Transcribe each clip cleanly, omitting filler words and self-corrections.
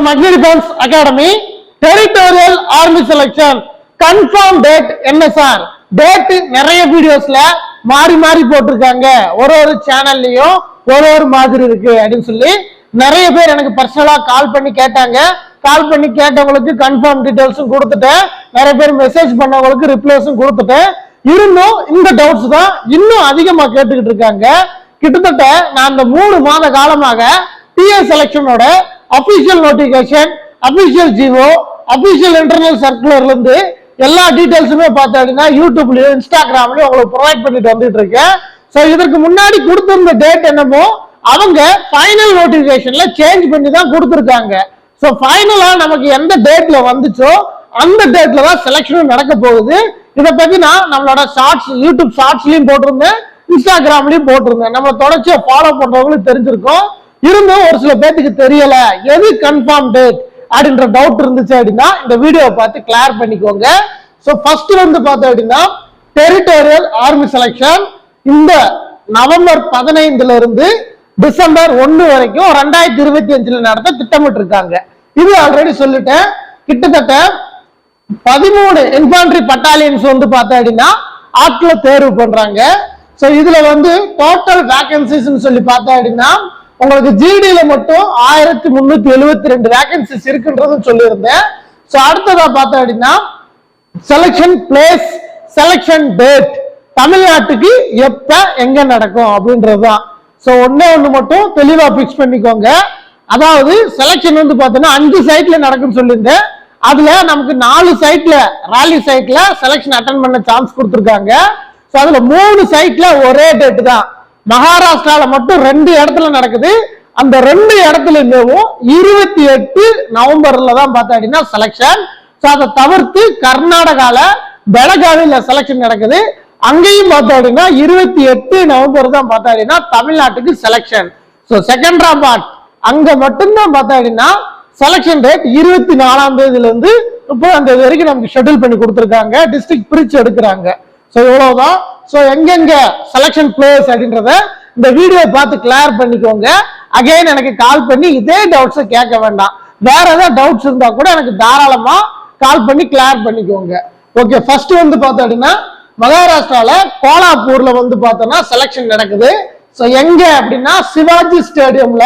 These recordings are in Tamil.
Agni Defense Academy Territorial Army Selection Confirm Date என்ன சார் டேட் நிறைய வீடியோஸ்ல மாறி மாறி போட்டிருக்காங்க ஒரு சேனல்லையும் ஒரு மாதிரி இருக்கு அப்படின்னு சொல்லி நிறைய பேர் எனக்கு பர்சனலா கால் பண்ணி கேட்டாங்க கால் பண்ணி கேட்டவங்களுக்கு கன்ஃபார்ம் டீடைல்ஸும் கொடுத்துட்டேன் நிறைய பேர் மெசேஜ் பண்ணவங்களுக்கு ரிப்ளைஸும் கொடுத்துட்டேன் இருந்தும் இந்த டவுட்ஸ் தான் இன்னும் அதிகமா கேட்டுக்கிட்டு இருக்காங்க கிட்டத்தட்ட நான் இந்த 3 மாத காலமாக டிஎஸ் செலக்ஷனோட official notification official GO official internal சர்க்குலர்ல இருந்து எல்லா டீடைல்ஸுமே பார்த்தீங்கன்னா யூடியூப்லயும் இன்ஸ்டாகிராம்லயும் உங்களுக்கு ப்ரொவைட் பண்ணிட்டு வந்துட்டு இருக்கேன் சோ இதற்கு முன்னாடி கொடுத்திருந்த டேட் என்னமோ அவங்க ஃபைனல் நோட்டிபிகேஷன்ல சேஞ்ச் பண்ணி தான் கொடுத்திருக்காங்க சோ ஃபைனலா நமக்கு எந்த டேட்ல வந்துச்சோ அந்த டேட்ல தான் செலக்ஷன் நடக்க போகுது இதை பத்தி நான் நம்மளோட ஷார்ட்ஸ் யூடியூப் ஷார்ட்ஸ்லயும் போட்டிருந்தேன் இன்ஸ்டாகிராம்லயும் போட்டிருந்தேன் நம்ம தொடர்ச்சியா ஃபாலோ பண்றவங்களுக்கு தெரிஞ்சிருக்கும் இருந்தும் ஒரு சில பேருக்கு தெரியல எது கன்ஃபார்ம் டேட் அப்படின்ற டவுட் இருந்துச்சு அப்படின்னா இந்த வீடியோவை பார்த்து கிளியர் பண்ணிக்கோங்க சோ ஃபர்ஸ்ட் வந்து பார்த்தோம் அப்படின்னா டெரிட்டோரியல் ஆர்மி செலக்ஷன் இந்த நவம்பர் 15ல இருந்து டிசம்பர் 1 வரைக்கும் 2025ல நடத்த திட்டமிட்டு இருக்காங்க இது ஆல்ரெடி சொல்லிட்டேன் கிட்டத்தட்ட 13 இன்ஃபேண்ட்ரி பட்டாலியன்ஸ் வந்து பார்த்தோம் அப்படின்னா ஆட்களை தேர்வு பண்றாங்க சோ இதுல வந்து டோட்டல் வேகன்சிஸ் சொல்லி பார்த்தோம் அப்படின்னா உங்களுக்கு ஜிடில மட்டும் 1372 வேகன்சிஸ் இருக்குன்றது சொல்லியிருந்தேன் சோ அடுத்ததா பார்த்தோம் அப்படின்னா செலக்ஷன் பிளேஸ் செலக்ஷன் டேட் தமிழ்நாட்டுக்கு எப்ப எங்க நடக்கும் அப்படின்றதுதான் சோ ஒண்ணு மட்டும் தெளிவா பிக்ஸ் பண்ணிக்கோங்க அதாவது செலக்ஷன் வந்து பாத்தீங்கன்னா 5 சைட்ல நடக்கும்னு சொல்லியிருந்தேன் அதுல நமக்கு 4 சைட்ல ராலி சைட்ல செலக்ஷன் அட்டெண்ட் பண்ண சான்ஸ் கொடுத்திருக்காங்க சோ அதுல 3 சைட்ல ஒரே டேட் தான் மகாராஷ்டிரால மட்டும் 2 இடத்துல நடக்குது அந்த 2 இடத்துலயுமே 28 நவம்பர்ல தான் பார்த்தா அப்படின்னா செலக்ஷன் அதை தவிர்த்து கர்நாடகால பெலகாவில செலக்ஷன் நடக்குது அங்கேயும் பார்த்தா அப்படின்னா 28 நவம்பர் தான் பார்த்தா அப்படின்னா தமிழ்நாட்டுக்கு செலக்ஷன் சோ செகண்ட் ராபாட் அங்க மட்டும்தான் பார்த்தா அப்படின்னா செலக்ஷன் டேட் 24ஆம் தேதியில இருந்து 30ஆம் தேதி வரைக்கும் நமக்கு ஷெட்யூல் பண்ணி கொடுத்துருக்காங்க டிஸ்ட்ரிக்ட் பிரிச்சு எடுக்கிறாங்க சோ இவ்வளவுதான் சோ எங்கெங்க செலக்ஷன் பிளேஸ் அப்படின்றத இந்த வீடியோ பார்த்து கிளியர் பண்ணிக்கோங்க அகைன் எனக்கு கால் பண்ணி இதே டவுட்ஸ் கேட்க வேண்டாம் வேற ஏதாவது டவுட்ஸ் இருந்தா கூட எனக்கு தாராளமா கால் பண்ணி கிளியர் பண்ணிக்கோங்க ஓகே ஃபர்ஸ்ட் வந்து பார்த்தோம் அப்படின்னா மகாராஷ்டிரால கோலாப்பூர்ல வந்து பார்த்தோம்னா செலக்ஷன் நடக்குது சோ எங்க அப்படின்னா சிவாஜி ஸ்டேடியம்ல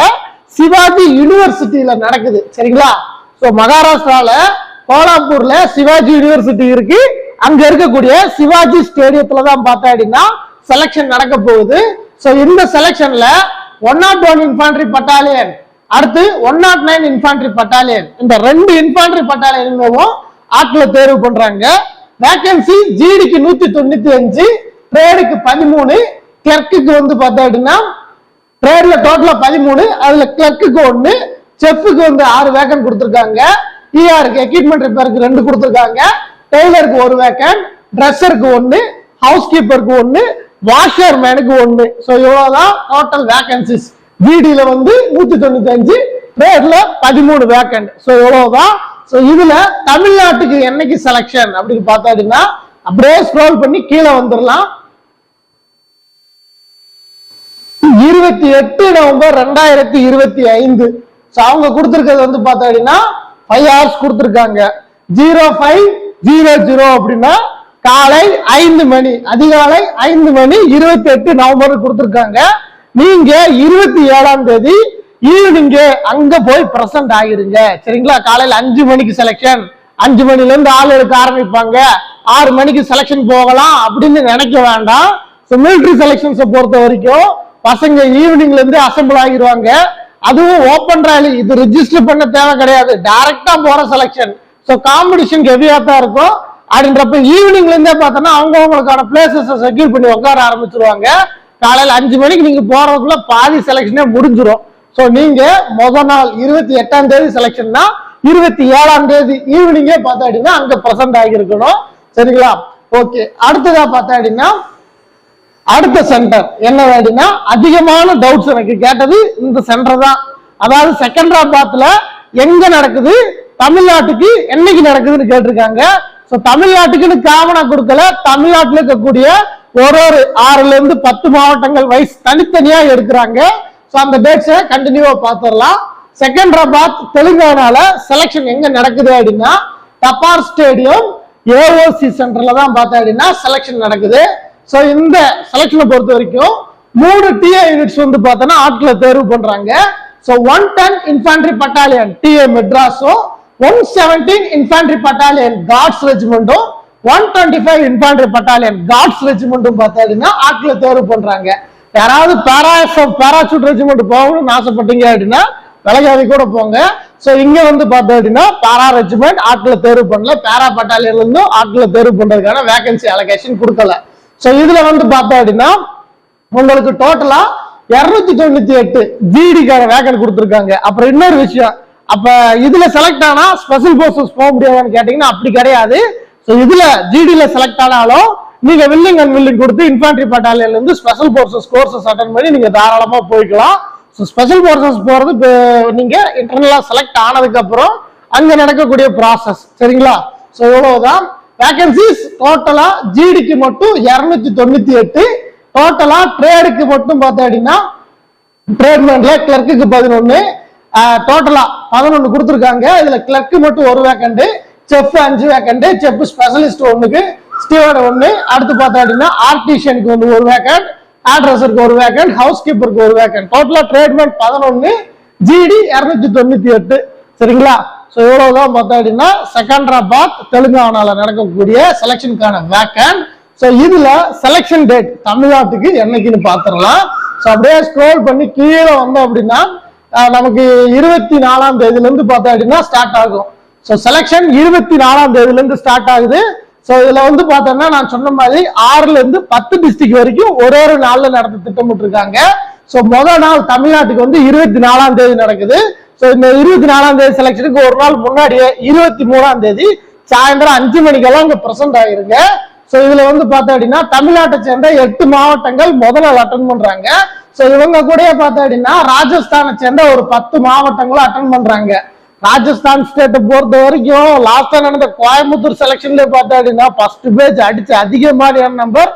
சிவாஜி யூனிவர்சிட்டியில நடக்குது சரிங்களா சோ மகாராஷ்டிரால கோலாப்பூர்ல சிவாஜி யூனிவர்சிட்டி இருக்கு அங்க இருக்கக்கூடிய சிவாஜி ஸ்டேடியத்துல தான் பார்த்தா அப்படின்னா செலக்ஷன் நடக்க போகுது சோ இந்த செலக்ஷன்ல 101 இன்ஃபேண்ட்ரி பட்டாலியன் அடுத்து 109 இன்ஃபேண்ட்ரி பட்டாலியன் இந்த 2 இன்ஃபேண்ட்ரி பட்டாலியனும் ஆட்களை தேர்வு பண்றாங்க வேகன்சி ஜிடிக்கு 195 ட்ரேடுக்கு 13 கிளர்க்குக்கு வந்து பார்த்தா அப்படின்னா ட்ரேட்ல டோட்டலா 13 அதுல கிளர்க்குக்கு 1 செஃப்க்கு வந்து 6 வேகன் கொடுத்திருக்காங்க இஆருக்கு எக்யூப்மெண்ட் ரிப்பேருக்கு 2 கொடுத்திருக்காங்க டெய்லருக்கு 1 வேக்கன்ட் ட்ரெஸ்ஸருக்கு 1 ஹவுஸ் கீப்பருக்கு 1 வாஷர் மேனுக்கு 1 சோ இவ்வளவுதான் டோட்டல் வேகன்சிஸ் ஜிடில வந்து 195 ட்ரேட்ல 13 வேக்கன்ட் சோ இவ்வளவுதான் சோ இதுல தமிழ்நாட்டுக்கு என்னைக்கு செலக்ஷன் அப்படின்னு பார்த்தா அப்படின்னா அப்படியே ஸ்க்ரோல் பண்ணி கீழே வந்துடலாம் 28 நவம்பர் 2025 சோ அவங்க கொடுத்திருக்கிறது வந்து பார்த்தா அப்படின்னா 5 hours கொடுத்திருக்காங்க 0500 அப்படின்னா காலை 5 மணி அதிகாலை 5 மணி 28 நவம்பர் கொடுத்திருக்காங்க நீங்க 27ஆம் தேதி ஈவினிங் அங்க போய் பிரசன்ட் ஆகிருங்க சரிங்களா காலையில 5 மணிக்கு செலக்ஷன் 5 மணில இருந்து ஆள் எடுக்க ஆரம்பிப்பாங்க 6 மணிக்கு செலக்ஷன் போகலாம் அப்படின்னு நினைக்க வேண்டாம் மிலிட்டரி செலக்ஷன்ஸை பொறுத்த வரைக்கும் பசங்க ஈவினிங்ல இருந்து அசம்பிள் ஆகிடுவாங்க அதுவும் ஓப்பன் ராலி இது ரெஜிஸ்டர் பண்ண தேவை கிடையாது டைரக்டா போற செலக்ஷன் சோ காம்படிஷன் ஹெவியா தான் இருக்கும் அப்படின்றப்ப ஈவினிங்ல இருந்தே பார்த்தோம்னா அவங்களுக்கான பிளேசஸ் செக்யூர் பண்ணி உட்கார ஆரம்பிச்சிருவாங்க காலையில 5 மணிக்கு நீங்க போறதுக்குள்ள பாதி செலக்ஷனே முடிஞ்சிடும் சோ நீங்க முதல் நாள் 28ஆம் தேதி செலக்ஷன்னா 27ஆம் தேதி ஈவினிங்கே பார்த்தா அப்படின்னா அங்க பிரசன்ட் ஆகியிருக்கணும் சரிங்களா ஓகே அடுத்ததா பார்த்தா அப்படின்னா அடுத்த சென்டர் என்ன அப்படின்னா அதிகமான டவுட்ஸ் எனக்கு கேட்டது இந்த சென்டர் தான் அதாவது செகண்டராபாத்ல எங்க நடக்குது தமிழ்நாட்டுக்கு என்னைக்கு நடக்குதுன்னு கேட்டிருக்காங்க சோ தமிழ்நாட்டுக்குன்னு காமனா கொடுக்கல தமிழ்நாட்டுல இருக்கக்கூடிய ஒரு 6ல இருந்து 10 மாவட்டங்கள் வைஸ் தனித்தனியா எடுக்கிறாங்க சோ அந்த டேட்ஸை கண்டினியூவா பார்த்துடலாம் செகந்திராபாத் தெலுங்கானால செலக்ஷன் எங்க நடக்குது அப்படின்னா தப்பார் ஸ்டேடியம் ஏஓசி சென்டர்ல தான் பார்த்தா அப்படின்னா செலக்ஷன் நடக்குது. ஸோ இந்த செலக்ஷனை பொறுத்த வரைக்கும் 3 டிஏ யூனிட்ஸ் வந்து பார்த்தோன்னா ஆட்களை தேர்வு பண்றாங்க. ஸோ 110 இன்ஃபேண்ட்ரி பட்டாலியன் டிஏ மெட்ராஸும் 117 இன்ஃபேண்ட்ரி பட்டாலியன் கார்ட்ஸ் ரெஜிமெண்ட்டும் 125 இன்ஃபேண்ட்ரி பட்டாலியன் கார்ட்ஸ் ரெஜிமெண்ட்டும் பார்த்தா அப்படின்னா ஆட்களை தேர்வு பண்றாங்க. யாராவது பாராசூட் ரெஜிமெண்ட் போகணும்னு ஆசைப்பட்டீங்க அப்படின்னா விலகாதி கூட போங்க. சோ இங்க வந்து பார்த்தோம் அப்படின்னா பாரா ரெஜிமெண்ட் ஆட்களை தேர்வு பண்ணல, பாரா பட்டாலியன்ல இருந்தும் ஆட்களை தேர்வு பண்றதுக்கான வேகன்சி அலோகேஷன் கொடுக்கல. சோ இதுல வந்து பார்த்தோம் அப்படின்னா உங்களுக்கு டோட்டலா 298 ஜிடிக்கான வேகன் கொடுத்துருக்காங்க. அப்புறம் இன்னொரு விஷயம், அப்ப இதுல செலக்ட் ஆனா ஸ்பெஷல் போர்சஸ் போக முடியாதுன்னு கேட்டீங்கன்னா அப்படி கிடையாது. சோ இதுல ஜிடில செலக்ட் ஆனாலும் நீங்க வில்லிங் அண்ட் வில்லிங் கொடுத்து இன்ஃபேண்ட்ரி பட்டாலியன்ல இருந்து ஸ்பெஷல் போர்சஸ் கோர்சஸ் அட்டன் பண்ணி நீங்க தாராளமா போய்க்கலாம். ஸ்பெஷல் போர்சஸ் போறது நீங்க இன்டர்னலா செலக்ட் ஆனதுக்கு அப்புறம் அங்க நடக்கக்கூடிய ப்ராசஸ். சரிங்களா? சோ இவ்வளவுதான் வேகன்சிஸ். டோட்டலா ஜிடிக்கு மட்டும் 298, டோட்டலா ட்ரேடுக்கு மட்டும் பார்த்தா அப்படின்னா ட்ரேட்மேன்ல கிளர்க்குக்கு 11, டோட்டலா 11 கொடுத்துருக்காங்க. இதுல கிளர்க்கு மட்டும் 1 vacant, chef 5 vacant, chef specialist 1க்கு, ஸ்டீவர்ட் 1, அடுத்து பார்த்தா அப்படின்னா ஆர்டிஷியனுக்கு வந்து 1 வேக்கண்ட், ஆட்ரஸருக்கு 1 வேக்கண்ட், ஹவுஸ் கீப்பருக்கு 1 வேக்கண்ட், டோட்டலா ட்ரேட்மேன் 11, ஜிடி 298. சரிங்களா? சோ இவ்வளவுதான் பார்த்தா அப்படின்னா செகந்திராபாத் தெலுங்கானால நடக்கக்கூடிய செலக்ஷனுக்கான வேக்கண்ட். சோ இதுல செலக்ஷன் டேட் தமிழ்நாட்டுக்கு என்னைக்குன்னு பாத்துடலாம். சோ அப்படியே ஸ்க்ரோல் பண்ணி கீழே வந்தோம் அப்படின்னா நமக்கு 24ஆம் தேதியில இருந்து பார்த்தா அப்படின்னா ஸ்டார்ட் ஆகும். சோ செலக்ஷன் 24ஆம் தேதியில இருந்து ஸ்டார்ட் ஆகுது. சோ இதுல வந்து பார்த்தோம்னா நான் சொன்ன மாதிரி 6ல இருந்து 10 டிஸ்ட்ரிக்ட் வரைக்கும் ஒரு நாள்ல நடத்த திட்டமிட்டு இருக்காங்க. சோ முதல் நாள் தமிழ்நாட்டுக்கு வந்து 24ஆம் தேதி நடக்குது. சோ இந்த 24ஆம் தேதி செலக்ஷனுக்கு ஒரு நாள் முன்னாடியே 23ஆம் தேதி சாயந்தரம் 5 மணிக்கெல்லாம் இங்க பிரசன்ட் ஆகிருங்க. சோ இதுல வந்து பார்த்தா அப்படின்னா தமிழ்நாட்டை சேர்ந்த 8 மாவட்டங்கள் முதல் நாள் அட்டன் பண்றாங்க. சோ இவங்க கூட பார்த்தா அப்படின்னா ராஜஸ்தானை சேர்ந்த ஒரு 10 மாவட்டங்களும் அட்டன் பண்றாங்க. ராஜஸ்தான் ஸ்டேட்டை பொறுத்த வரைக்கும் லாஸ்டா நடந்த கோயம்புத்தூர் செலக்ஷன்ல பார்த்தா அப்படின்னா ஃபர்ஸ்ட் பேஜ் அடிச்சு அதிகமான நம்பர்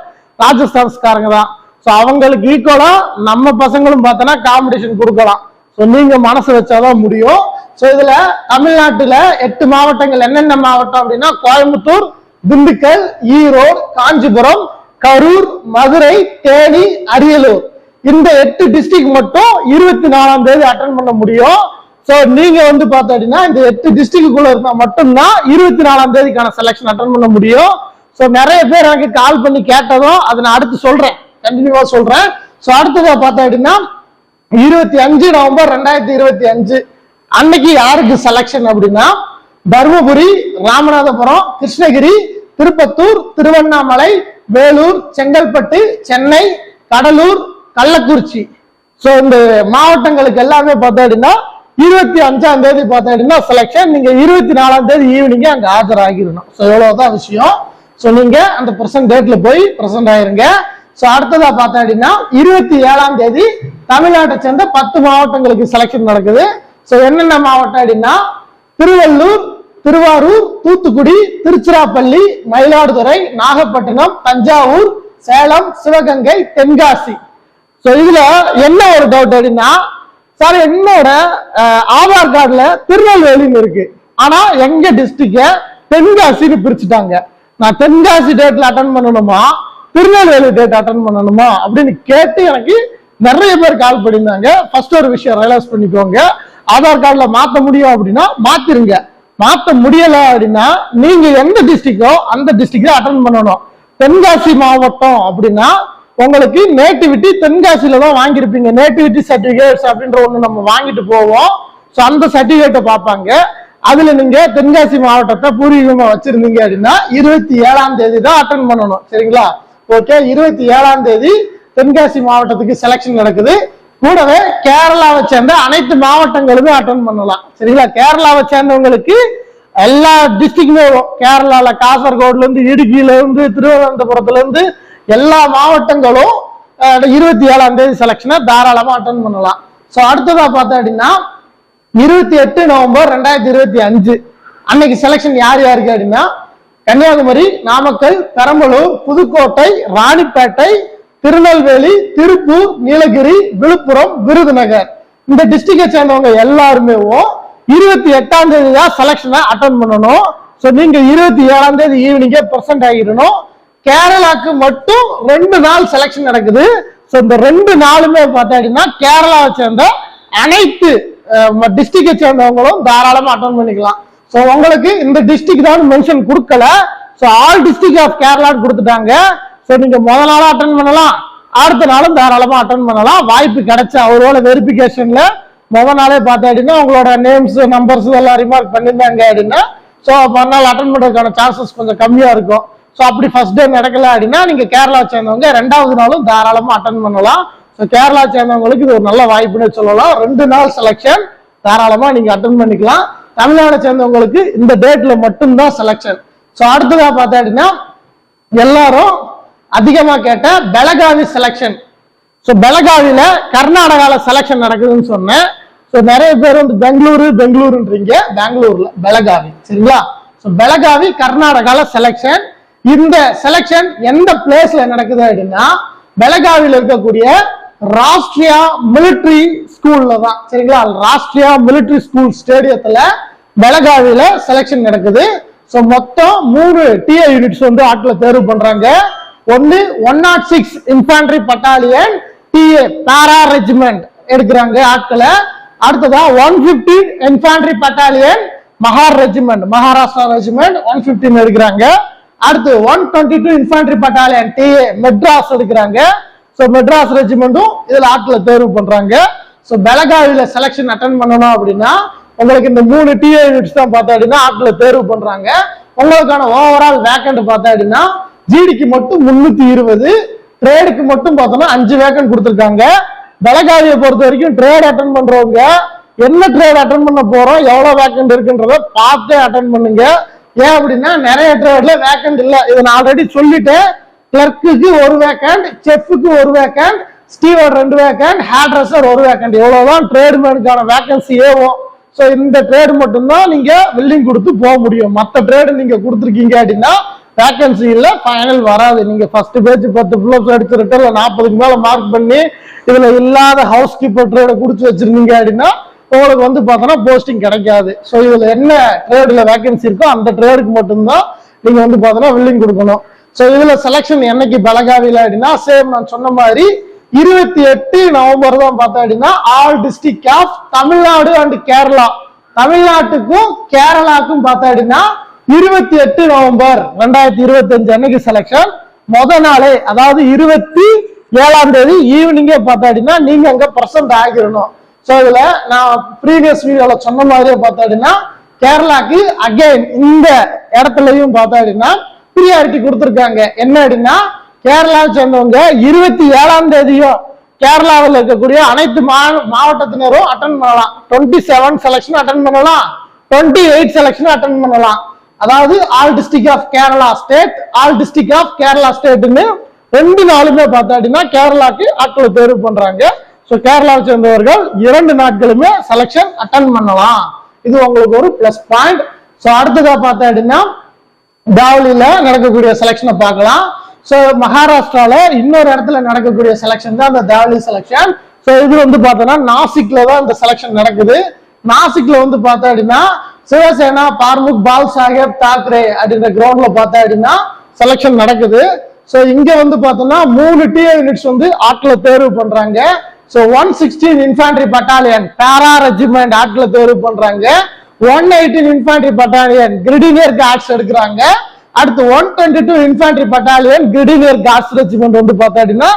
ராஜஸ்தான்ஸ்காரங்க தான். சோ அவங்களுக்கு ஈக்குவலா நம்ம பசங்களும் பார்த்தோன்னா காம்படிஷன் கொடுக்கலாம். சோ நீங்க மனசு வச்சாதான் முடியும். சோ இதுல தமிழ்நாட்டுல 8 மாவட்டங்கள் என்னென்ன மாவட்டம் அப்படின்னா கோயம்புத்தூர், திண்டுக்கல், ஈரோடு, காஞ்சிபுரம், கரூர், மதுரை, தேனி, அரியலூர், இந்த 8 டிஸ்ட்ரிக்ட் மட்டும் 24ஆம் தேதி அட்டன் பண்ண முடியும். சோ நீங்க வந்து பார்த்தா அப்படின்னா இந்த 8 டிஸ்ட்ரிக்டுக்குள்ள இருந்தா மட்டும்தான் 24ஆம் தேதிக்கான செலக்ஷன் அட்டன் பண்ண முடியும். சோ நிறைய பேர் எனக்கு கால் பண்ணி கேட்டதும் அதை நான் அடுத்து சொல்றேன், கண்டினியூவா சொல்றேன். சோ அடுத்ததா பார்த்தா அப்படின்னா 25 நவம்பர் 2025 அன்னைக்கு யாருக்கு செலக்ஷன் அப்படின்னா தர்மபுரி, ராமநாதபுரம், கிருஷ்ணகிரி, திருப்பத்தூர், திருவண்ணாமலை, வேலூர், செங்கல்பட்டு, சென்னை, கடலூர், கள்ளக்குறிச்சி. சோ இந்த மாவட்டங்களுக்கு எல்லாமே பார்த்தா அப்படின்னா 25ஆம் தேதி பார்த்தா அப்படின்னா செலக்ஷன். நீங்க 24ஆம் தேதி ஈவினிங் அங்க ஆஜராகிடணும். சோ எவ்வளவுதான் விஷயம். சோ நீங்க அந்த பிரசன்ட் டேட்ல போய் பிரசன்ட் ஆயிருங்க. சோ அடுத்ததா பார்த்தா அப்படின்னா 27ஆம் தேதி தமிழ்நாட்டை சேர்ந்த 10 மாவட்டங்களுக்கு செலக்ஷன் நடக்குது. சோ என்னென்ன மாவட்டம் அப்படின்னா திருவள்ளூர், திருவாரூர், தூத்துக்குடி, திருச்சிராப்பள்ளி, மயிலாடுதுறை, நாகப்பட்டினம், தஞ்சாவூர், சேலம், சிவகங்கை, தென்காசி. சோ இதுல என்ன ஒரு டவுட் அப்படின்னா, சார் என்னோட ஆதார் கார்டுல திருநெல்வேலின்னு இருக்கு, ஆனா எங்க டிஸ்ட்ரிக்ட தென்காசின்னு பிரிச்சுட்டாங்க. நான் தென்காசி டேட்ல அட்டன் பண்ணணுமா திருநெல்வேலி டேட் அட்டன் பண்ணணுமா அப்படின்னு கேட்டு எனக்கு நிறைய பேர் கால் பண்ணியிருந்தாங்க. ஃபர்ஸ்ட் ஒரு விஷயம் ரியலைஸ் பண்ணிக்கோங்க, ஆதார் கார்டுல மாத்த முடியும் அப்படின்னா மாத்திருங்க. மாத்த முடியல அப்படின்னா நீங்க எந்த டிஸ்ட்ரிக்டோ அந்த டிஸ்ட்ரிக்ட அட்டன் பண்ணணும். தென்காசி மாவட்டம் அப்படின்னா உங்களுக்கு நேட்டிவிட்டி தென்காசியில தான் வாங்கியிருப்பீங்க. நேட்டிவிட்டி சர்டிபிகேட்ஸ் அப்படின்ற ஒண்ணு நம்ம வாங்கிட்டு போவோம். ஸோ அந்த சர்டிபிகேட்டை பார்ப்பாங்க. அதுல நீங்க தென்காசி மாவட்டத்தை பூர்வீகமா வச்சிருந்தீங்க அப்படின்னா 27ஆம் தேதி தான் அட்டன் பண்ணணும். சரிங்களா? ஓகே, 27ஆம் தேதி தென்காசி மாவட்டத்துக்கு செலக்ஷன் நடக்குது. கூடவே கேரளாவை சேர்ந்த அனைத்து மாவட்டங்களுமே அட்டன் பண்ணலாம். சரிங்களா? கேரளாவை சேர்ந்தவங்களுக்கு எல்லா டிஸ்ட்ரிக்டுமே வரும். கேரளால காசர்கோடுல இருந்து, இடுக்கியில இருந்து, திருவனந்தபுரத்துல இருந்து எல்லா மாவட்டங்களும் 27ஆம் தேதி செலக்ஷனை தாராளமா அட்டன் பண்ணலாம். சோ அடுத்ததா பார்த்தா அப்படின்னா 28 நவம்பர் 2025 அன்னைக்கு செலக்ஷன் யார் யாருக்கு அப்படின்னா கன்னியாகுமரி, நாமக்கல், பெரம்பலூர், புதுக்கோட்டை, ராணிப்பேட்டை, திருநெல்வேலி, திருப்பூர், நீலகிரி, விழுப்புரம், விருதுநகர், இந்த டிஸ்ட்ரிக்டை சேர்ந்தவங்க எல்லாருமே 28ஆம் தேதி தான் செலக்ஷனை அட்டன் பண்ணணும். ஸோ நீங்க 27ஆம் தேதி ஈவினிங்கே பிரசன்ட் ஆகிடணும். கேரளாக்கு மட்டும் 2 நாள் செலக்ஷன் நடக்குது. ஸோ இந்த 2 நாளுமே பார்த்தீங்கன்னா கேரளாவை சேர்ந்த அனைத்து டிஸ்ட்ரிக்டை சேர்ந்தவங்களும் தாராளமா அட்டன் பண்ணிக்கலாம். ஸோ உங்களுக்கு இந்த டிஸ்ட்ரிக்ட் தான் மென்ஷன் கொடுக்கல. ஸோ ஆல் டிஸ்ட்ரிக்ட் ஆஃப் கேரளான்னு கொடுத்துட்டாங்க. ஸோ நீங்க முதல் நாளும் அட்டன் பண்ணலாம், அடுத்த நாளும் தாராளமா அட்டன் பண்ணலாம். வாய்ப்பு கிடைச்ச அவரோட வெரிஃபிகேஷன்ல முதல் நாளே பார்த்தீங்கன்னா உங்களோட நேம்ஸ் நம்பர்ஸ் எல்லாம் ரிமார்க் பண்ணியிருந்தாங்க அப்படின்னா ஸோ மறுநாள் அட்டன் பண்ணுறதுக்கான சான்சஸ் கொஞ்சம் கம்மியா இருக்கும். ஸோ அப்படி ஃபர்ஸ்ட் டே நடக்கல அப்படின்னா நீங்க கேரளா சேர்ந்தவங்க 2வது நாளும் தாராளமா அட்டன் பண்ணலாம். ஸோ கேரளா சேர்ந்தவங்களுக்கு இது ஒரு நல்ல வாய்ப்புன்னு சொல்லலாம். 2 நாள் செலக்ஷன் தாராளமா நீங்க அட்டன் பண்ணிக்கலாம். தமிழ்நாடு சேர்ந்தவங்களுக்கு இந்த டேட்ல மட்டும்தான் செலக்ஷன். ஸோ அடுத்ததா பார்த்தீங்கன்னா எல்லாரும் அதிகமா கேட்ட பெலகாவி செலக்ஷன். ஸோ பெலகாவில கர்நாடகால செலக்ஷன் நடக்குதுன்னு சொன்னேன். ஸோ நிறைய பேர் வந்து பெங்களூருன்றீங்க, பெங்களூர்ல பெலகாவி, சரிங்களா? ஸோ பெலகாவி கர்நாடகால செலக்ஷன். இந்த செலக்ஷன் எந்த பிளேஸ்ல நடக்குது அப்படின்னா பெலகாவில இருக்கக்கூடிய ராஷ்டிரியா மிலிட்டரி ஸ்கூல்ல தான், சரிங்களா? ராஷ்டிரியா மிலிட்டரி ஸ்கூல் ஸ்டேடியத்துல பெலகாவில செலக்ஷன் நடக்குது. ஸோ மொத்தம் 3 டிஏ யூனிட்ஸ் வந்து ஆட்களை தேர்வு பண்றாங்க. ஒன்னு 106 infantry battalion TA para regiment எடுக்கிறாங்க ஆட்களை. அடுத்ததா 150 infantry battalion Mahar regiment, Maharashtra regiment 115 எடுக்கிறாங்க. அடுத்து 122 இன்ஃபேண்ட்ரி பட்டாலியன் டிஏ மெட்ராஸ் எடுக்கிறாங்க. ஸோ மெட்ராஸ் ரெஜிமெண்ட்டும் இதுல ஆட்களை தேர்வு பண்றாங்க. ஸோ பெலகாவில செலக்ஷன் அட்டன் பண்ணணும் அப்படின்னா உங்களுக்கு இந்த 3 டிஏ யூனிட்ஸ் தான் பார்த்தா அப்படின்னா ஆட்களை தேர்வு பண்றாங்க. உங்களுக்கான ஓவரால் வேக்கண்ட் பார்த்தா அப்படின்னா ஜிடிக்கு மட்டும் 320, ட்ரேடுக்கு மட்டும் பார்த்தோம்னா 5 வேக்கண்ட் கொடுத்துருக்காங்க. பெலகாவியை பொறுத்த வரைக்கும் ட்ரேட் அட்டன் பண்றவங்க என்ன ட்ரேட் அட்டன் பண்ண போறோம், எவ்வளவு வேக்கண்ட் இருக்குன்றத பார்த்தே அட்டன் பண்ணுங்க. ஏன் அப்படின்னா நிறைய ட்ரேட்ல வேக்கண்ட் இல்ல. இதை நான் ஆல்ரெடி சொல்லிட்டேன். கிளர்க்குக்கு 1 வேக்கண்ட், செஃப்க்கு 1 vacant, steward 2 vacant, hairdresser 1 vacant, எவ்வளவுதான் ட்ரேட்மேனுக்கான வேக்கன்சி ஏவும். ஸோ இந்த ட்ரேட் மட்டும்தான் நீங்க வில்லிங் கொடுத்து போக முடியும். மற்ற ட்ரேடு நீங்க கொடுத்துருக்கீங்க அப்படின்னா வேக்கன்சி இல்ல, ஃபைனல் வராது. நீங்க ஃபர்ஸ்ட் பேஜ் 10 புல்லப்ஸ் அடிச்சு ரிட்டர்ல 40க்கு மேல மார்க் பண்ணி இதுல இல்லாத ஹவுஸ் கீப்பர் ட்ரேட குடிச்சு வச்சிருந்தீங்க அப்படின்னா உங்களுக்கு வந்து பார்த்தோன்னா போஸ்டிங் கிடைக்காது. ஸோ இதுல என்ன ட்ரேட்ல வேகன்சி இருக்கோ அந்த ட்ரேடுக்கு மட்டும்தான் நீங்க வந்து பார்த்தோன்னா வில்லிங் கொடுக்கணும். ஸோ இதுல செலக்ஷன் என்னைக்கு பெலகாவில அப்படின்னா சேம் நான் சொன்ன மாதிரி 28 நவம்பர் தான் பார்த்தா அப்படின்னா all district of Tamil Nadu and Kerala, தமிழ்நாட்டுக்கும் கேரளாக்கும் பார்த்தா அப்படின்னா 28 நவம்பர் 2025 அன்னைக்கு செலக்ஷன். முதல் நாளே அதாவது 27ஆம் தேதி ஈவினிங்கே பார்த்தா அப்படின்னா நீங்க அங்க பிரசன்ட் ஆகிடணும். ஸோ இதுல நான் ப்ரீவியஸ் வீடியோல சொன்ன மாதிரியே பார்த்தா அப்படின்னா கேரளாக்கு அகைன் இந்த இடத்துலயும் பார்த்தா அப்படின்னா ப்ரியாரிட்டி கொடுத்துருக்காங்க. என்ன அப்படின்னா கேரளா சேர்ந்தவங்க 27ஆம் தேதியும் கேரளாவில் இருக்கக்கூடிய அனைத்து மாவட்டத்தினரும் அட்டன் பண்ணலாம். 27 செலக்ஷன் அட்டன் பண்ணலாம், 28 செலக்ஷன் அட்டன் பண்ணலாம். அதாவது all district of Kerala state, all district of Kerala ஸ்டேட்னு 2 நாளுமே பார்த்தா அப்படின்னா கேரளாக்கு ஆட்களை தேர்வு பண்றாங்க. ஸோ கேரளாவை சேர்ந்தவர்கள் 2 நாட்களுமே செலக்ஷன் அட்டன் பண்ணலாம். இது உங்களுக்கு ஒரு பிளஸ் பாயிண்ட். ஸோ அடுத்ததா பார்த்தா அப்படின்னா தாவலியில நடக்கக்கூடிய செலக்ஷனை பார்க்கலாம். ஸோ மகாராஷ்டிரால இன்னொரு இடத்துல நடக்கக்கூடிய செலக்ஷன் தான் அந்த தாவலி செலக்ஷன். ஸோ இது வந்து பார்த்தோன்னா நாசிக்ல தான் இந்த செலக்ஷன் நடக்குது. நாசிக்ல வந்து பார்த்தா அப்படின்னா சிவசேனா பார்முக் பால் சாஹேப் தாக்கரே அப்படின்ற கிரவுண்ட்ல பார்த்தா அப்படின்னா செலக்ஷன் நடக்குது. ஸோ இங்க வந்து பார்த்தோம்னா 3 டிஏ யூனிட்ஸ் வந்து ஆட்களை தேர்வு பண்றாங்க. ஸோ 116 இன்ஃபேண்ட்ரி பட்டாலியன் பாரா ரெஜிமெண்ட் ஆட்களை தேர்வு பண்றாங்க. 118 இன்ஃபேண்ட்ரி பட்டாலியன் கிரிடினியர் கார்ட்ஸ் எடுக்கிறாங்க. அடுத்து 122 இன்ஃபேண்ட்ரி பட்டாலியன் கிரிடினியர் கார்ட்ஸ் ரெஜிமெண்ட் வந்து பார்த்தா அப்படின்னா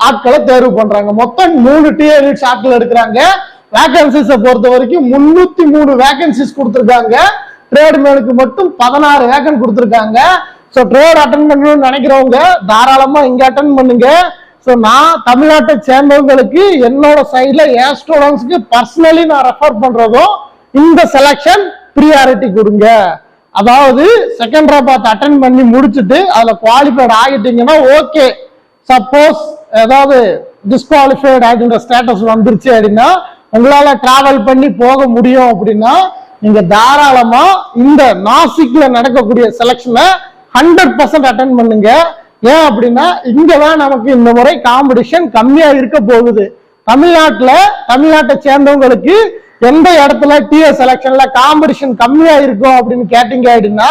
ஆட்களை தேர்வு பண்றாங்க. மொத்தம் 3 டிஏ யூனிட்ஸ் ஆட்கள் எடுக்கிறாங்க. வேகன்சிஸை பொறுத்த வரைக்கும் 303 வேகன்சிஸ் கொடுத்துருக்காங்க. ட்ரேட்மேனுக்கு மட்டும் 16 வேகன் கொடுத்துருக்காங்க. ஸோ ட்ரேட் அட்டன் பண்ணணும்னு நினைக்கிறவங்க தாராளமா இங்க அட்டன் பண்ணுங்க. ஸோ நான் தமிழ்நாட்டை சேர்ந்தவங்களுக்கு என்னோட சைட்ல என் ஸ்டூடெண்ட்ஸ்க்கு பர்சனலி நான் ரெஃபர் பண்றதும் இந்த செலக்ஷன் ப்ரியாரிட்டி கொடுங்க. அதாவது செகண்டராபாத் அட்டன் பண்ணி முடிச்சுட்டு அதுல குவாலிஃபைட் ஆகிட்டீங்கன்னா ஓகே. சப்போஸ் ஏதாவது டிஸ்குவாலிஃபைட் அப்படின்ற ஸ்டேட்டஸ் வந்துருச்சு அப்படின்னா உங்களால டிராவல் பண்ணி போக முடியும் அப்படின்னா நீங்க தாராளமா இந்த நாசிக்ல நடக்கக்கூடிய செலக்ஷனை 100% அட்டன் பண்ணுங்க. ஏன் அப்படின்னா இங்கதான் நமக்கு இந்த முறை காம்படிஷன் கம்மியா இருக்க போகுது. தமிழ்நாட்டை சேர்ந்தவங்களுக்கு எந்த இடத்துல டிஎஸ் செலக்ஷன்ல காம்படிஷன் கம்மியா இருக்கும் அப்படின்னு கேட்டீங்க அப்படின்னா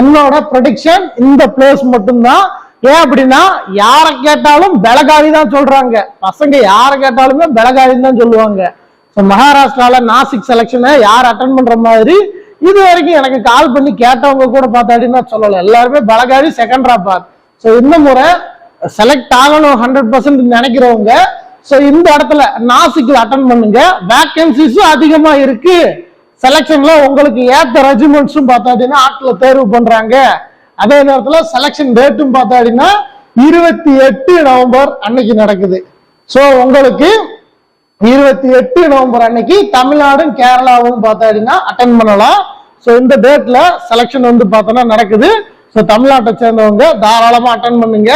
என்னோட ப்ரெடிக்ஷன் இந்த பிளேஸ் மட்டும்தான். ஏன் அப்படின்னா யாரை கேட்டாலும் பெலகாவி தான் சொல்றாங்க. பசங்க யாரை கேட்டாலுமே பெலகாவின்னு தான் சொல்லுவாங்க. ஸோ மகாராஷ்டிரால நாசிக் செலக்ஷனை யார் அட்டன் பண்ற மாதிரி இது வரைக்கும் எனக்கு கால் பண்ணி கேட்டவங்க கூட பார்த்தாடின்னா சொல்லல. எல்லாருமே பெலகாவி செகண்ட் ராப்பார். ஸோ இந்த முறை செலக்ட் ஆகணும் 100% நினைக்கிறவங்க ஸோ இந்த இடத்துல நாசிக்ல அட்டன் பண்ணுங்க. வேகன்சிஸும் அதிகமா இருக்கு. செலக்ஷன்ல உங்களுக்கு ஏத்த ரெஜிமெண்ட்ஸும் பார்த்தாடினா ஆட்களை தேர்வு பண்றாங்க. அதே நேரத்தில் செலக்ஷன் டேட்டும் பார்த்தாடினா 28 நவம்பர் அன்னைக்கு நடக்குது. ஸோ உங்களுக்கு 28 நவம்பர் அன்னைக்கு தமிழ்நாடும் கேரளாவும் பார்த்தாடினா அட்டன் பண்ணலாம். ஸோ இந்த டேட்ல செலக்ஷன் வந்து பார்த்தோன்னா நடக்குது. ஸோ தமிழ்நாட்டை சேர்ந்தவங்க தாராளமா அட்டன் பண்ணுங்க.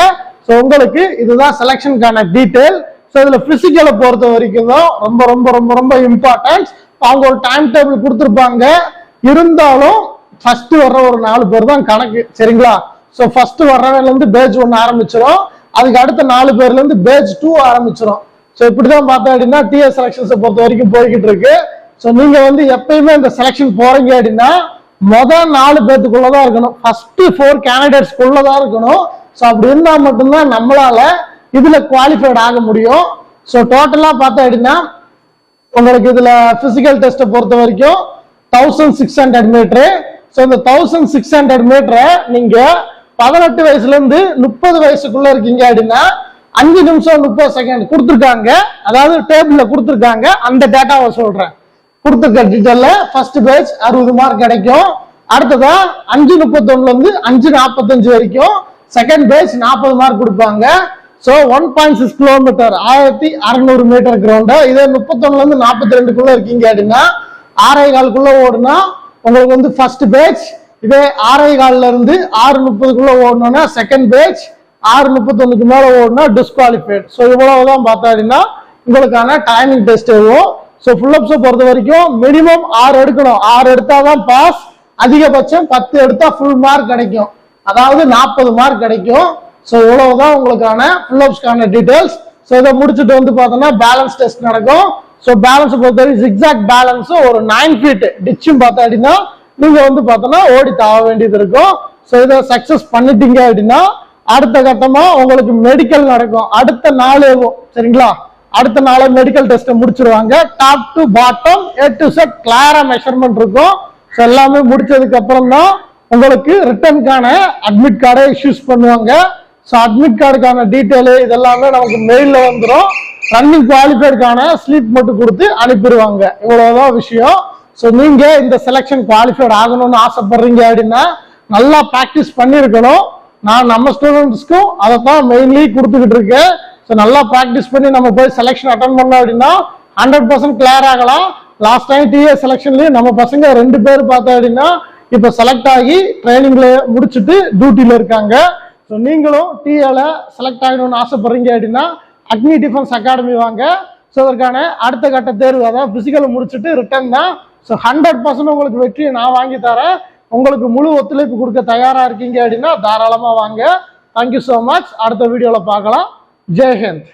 ஸோ உங்களுக்கு இதுதான் செலக்ஷனுக்கான டீட்டெயில். ஸோ இதுல பிசிக்கலை பொறுத்த வரைக்கும் தான் ரொம்ப ரொம்ப ரொம்ப ரொம்ப இம்பார்ட்டன்ஸ். அவங்க ஒரு டைம் டேபிள் கொடுத்துருப்பாங்க. இருந்தாலும் ஃபர்ஸ்ட் வர்ற ஒரு 4 பேர் தான் கணக்கு, சரிங்களா? ஸோ ஃபர்ஸ்ட் வர்றவங்க இருந்து பேஜ் 1 ஆரம்பிச்சிடும். அதுக்கு அடுத்த 4 பேர்ல இருந்து பேஜ் 2 ஆரம்பிச்சிடும். ஸோ இப்படிதான் பார்த்தோம் அப்படின்னா டிஎஸ் செலக்ஷன்ஸை பொறுத்த வரைக்கும் போய்கிட்டு இருக்கு. ஸோ நீங்க வந்து எப்பயுமே இந்த செலக்ஷன் போறீங்க அப்படின்னா முதல் 4 பேத்துக்குள்ளதான் இருக்கணும். ஃபர்ஸ்ட் 4 கேண்டிடேட்ஸ்க்குள்ளதான் இருக்கணும். ஸோ அப்படி இருந்தா மட்டும்தான் நம்மளால இதுல குவாலிஃபைட் ஆக முடியும். ஸோ டோட்டலா பார்த்தோம் அப்படின்னா உங்களுக்கு இதுல பிசிக்கல் டெஸ்ட்டை பொறுத்த வரைக்கும் 1600 மீட்டரு. ஸோ இந்த 1600 மீட்டரை நீங்க 18 வயசுல இருந்து 30 வயசுக்குள்ள இருக்கீங்க அப்படின்னா 5 நிமிஷம் 30 செகண்ட் கொடுத்துருக்காங்க. அதாவது டேபிள்ல கொடுத்துருக்காங்க. அந்த டேட்டாவை சொல்றேன். கொடுத்துருக்க டீட்டெயில்ல ஃபர்ஸ்ட் பேஜ் 60 மார்க் கிடைக்கும். அடுத்ததா 5:31 இருந்து 5:45 வரைக்கும் செகண்ட் பேஜ் 40 மார்க் கொடுப்பாங்க. So 1.6 kilometre 1600 metre ground. இதே 31 இருந்து 42க்குள்ள இருக்கீங்க அப்படின்னா 6.25க்குள்ள ஓடுனா உங்களுக்கு வந்து ஃபர்ஸ்ட் பேஜ். இதே 6.25ல இருந்து 6:30க்குள்ள ஓடணும்னா செகண்ட் பேஜ். 6:31க்கு மேல ஓடுனா டிஸ்குவாலிஃபைட். ஸோ இவ்வளவுதான் பார்த்தா அப்படின்னா உங்களுக்கான டைமிங் டெஸ்ட் எதுவும். ஸோ ஃபுல்லப்ஸை பொறுத்த வரைக்கும் மினிமம் 6 எடுக்கணும். 6 எடுத்தாதான் பாஸ். அதிகபட்சம் 10 எடுத்தா ஃபுல் மார்க் கிடைக்கும். அதாவது 40 மார்க் கிடைக்கும். ஸோ இவ்வளவுதான் உங்களுக்கான ஃபுல்லப்ஸ்க்கான டீடைல்ஸ். ஸோ இதை முடிச்சுட்டு வந்து பார்த்தோம்னா பேலன்ஸ் டெஸ்ட் நடக்கும். ஸோ பேலன்ஸ் பொறுத்தவரைக்கும் ஜிக்ஸாக் பேலன்ஸ் ஒரு 9 ஃபீட் டிச்சும் பார்த்தா அப்படின்னா நீங்க வந்து பார்த்தோம்னா ஓடி தாவ வேண்டியது இருக்கும். ஸோ இதை சக்சஸ் பண்ணிட்டீங்க அப்படின்னா அடுத்த கட்டமா உங்களுக்கு மெடிக்கல் நடக்கும். அடுத்த நாளேவும், சரிங்களா? அடுத்த நாளே மெடிக்கல் டெஸ்ட்டை முடிச்சிருவாங்க. Top to bottom A to Z கிளியரா மெஷர்மெண்ட் இருக்கும். ஸோ எல்லாமே முடிச்சதுக்கு அப்புறம் தான் உங்களுக்கு ரிட்டர்னுக்கான அட்மிட் கார்டை இஷ்யூஸ் பண்ணுவாங்க. ஸோ அட்மிட் கார்டுக்கான டீட்டெயிலு இதெல்லாமே நமக்கு மெயிலில் வந்துடும். ரன்னிங் குவாலிஃபைடுக்கான ஸ்லிப் மட்டும் கொடுத்து அனுப்பிடுவாங்க. இவ்வளவுதான் விஷயம். ஸோ நீங்க இந்த செலக்ஷன் குவாலிஃபைட் ஆகணும்னு ஆசைப்படுறீங்க அப்படின்னா நல்லா ப்ராக்டிஸ் பண்ணியிருக்கணும். நான் நம்ம ஸ்டூடெண்ட்ஸ்க்கும் அதை தான் மெயின்லி கொடுத்துக்கிட்டு இருக்கேன். ஸோ நல்லா ப்ராக்டிஸ் பண்ணி நம்ம போய் செலக்ஷன் அட்டன் பண்ணோம் அப்படின்னா 100% கிளியர் ஆகலாம். லாஸ்ட் டைம் டிஎஸ் செலக்ஷன்லயும் நம்ம பசங்க 2 பேர் பார்த்தோம் அப்படின்னா இப்போ செலக்ட் ஆகி ட்ரைனிங்ல முடிச்சுட்டு டியூட்டில இருக்காங்க. ஸோ நீங்களும் டிஏல செலக்ட் ஆகணும்னு ஆசைப்படுறீங்க அப்படின்னா அக்னி டிஃபென்ஸ் அகாடமி வாங்க. ஸோ அதற்கான அடுத்த கட்ட தேர்வு அதாவது பிசிக்கலை முடிச்சுட்டு ரிட்டர்ன் தான். ஸோ 100% உங்களுக்கு வெற்றியை நான் வாங்கி தரேன். உங்களுக்கு முழு ஒத்துழைப்பு கொடுக்க தயாரா இருக்கீங்க அப்படின்னா தாராளமா வாங்க. Thank you so much. அடுத்த வீடியோல பார்க்கலாம். ஜெய் ஹிந்த்.